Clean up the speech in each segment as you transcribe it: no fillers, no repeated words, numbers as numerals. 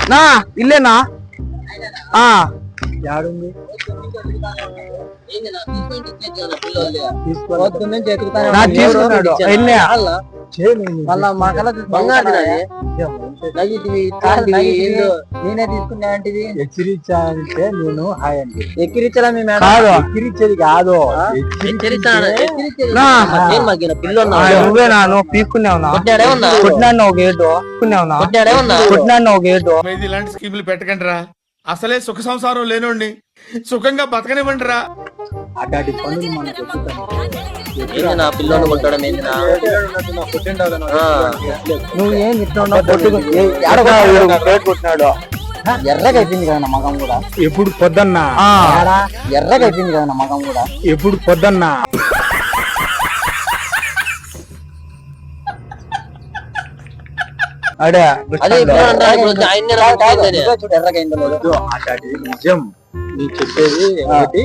నా ఇల్లేనా యాడుంది నేనే తీసుకున్నా అంటే హెచ్చరించాలంటే నేను హాయ్ అండి ఎక్కిరించాలా ఎక్కిరించేది కాదు నువ్వేనా నువ్వు తీసుకున్నావునా కొట్టినా ఒక ఏటు కొట్టినా ఒక ఏటు ఇలాంటి స్కీములు పెట్టకండి రా. అసలే సుఖ సంసారం లేనోండి సుఖంగా బతకనివ్వండి రా. అటాటి పనులు మనకు నువ్వేం కొట్టినాడు ఎర్రగా అయిపోయింది కదా మగం కూడా ఎప్పుడు పొద్దున్నా ఎర్రగా అయిపోయింది కదా మగం కూడా ఎప్పుడు పొద్దున్నా అడే నిజం నీ చెప్పేది ఒకటి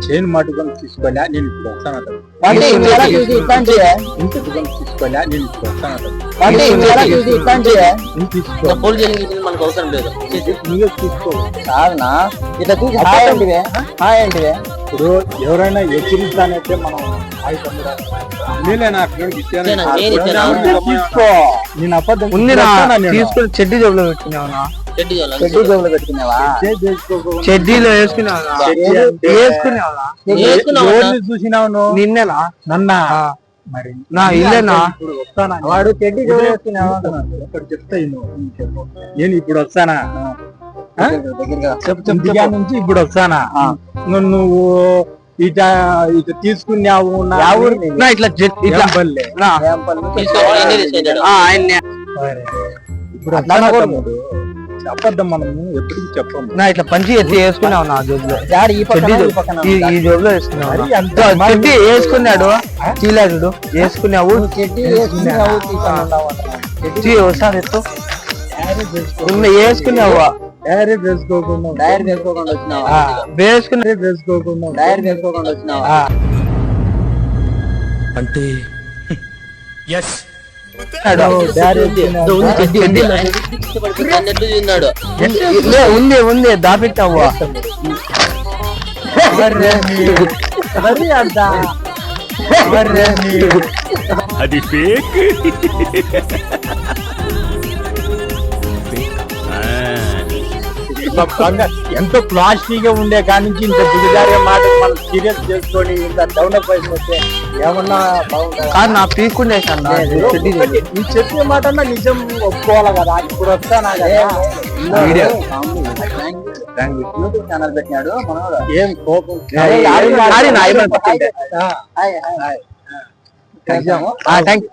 చైన్ మటుకొని తీసుకోలే నేను ఇప్పుడు వస్తాను తీసుకోలే నేను ఇప్పుడు వస్తాను నువ్వే తీసుకో కాదనా ఇట్లా చూసి హాయ్ అంటే ఇప్పుడు ఎవరైనా హెచ్చరిస్తానంటే మనం తీసుకో నేను అబద్ధం తీసుకుని చెడ్డీ జబ్బులో పెట్టుకున్నావునా పెట్టుకున్నావా చెడ్డీలో వేసుకున్నావా చూసినావు నిన్నేనా నన్నా మరి నా ఇల్లేనా వాడు చెడ్డీ వేసుకున్నావా చెప్తా నేను ఇప్పుడు వస్తానా నుంచి ఇప్పుడు వస్తానా నువ్వు ఇట తీసుకున్నావు ఇట్లా ఇప్పుడు చెప్పద్దాం మనం ఎప్పటికీ చెప్పము నా ఇట్లా పంచి ఎత్తి వేసుకున్నావు నా జోబులో ఈ జోబులో వేసుకున్నావు చెడ్డి వేసుకున్నాడు చీలాడు వేసుకున్నావు ఒకసారి ఎత్తు వేసుకున్నావు డైరెక్ట్ వేసుకోకుండా వచ్చినావా అంటే ఎస్ ఉంది దాపెట్టావు అది ఫేక్ ఎంతో ప్లాస్టిక్ గా ఉండే కాడి నుంచి ఇంత దిగజారే మాట మనం సీరియస్ చేసుకొని ఇంత డెవలప్ అయిపోతే ఏమన్నా కాదు నా పీక్కుండేసాను నీ చెప్పే మాట నిజం ఒప్పుకోవాలి కదా ఇప్పుడు వస్తానా యూట్యూబ్ ఛానల్ పెట్టినాడు మనోడు ఏం కోపం థ్యాంక్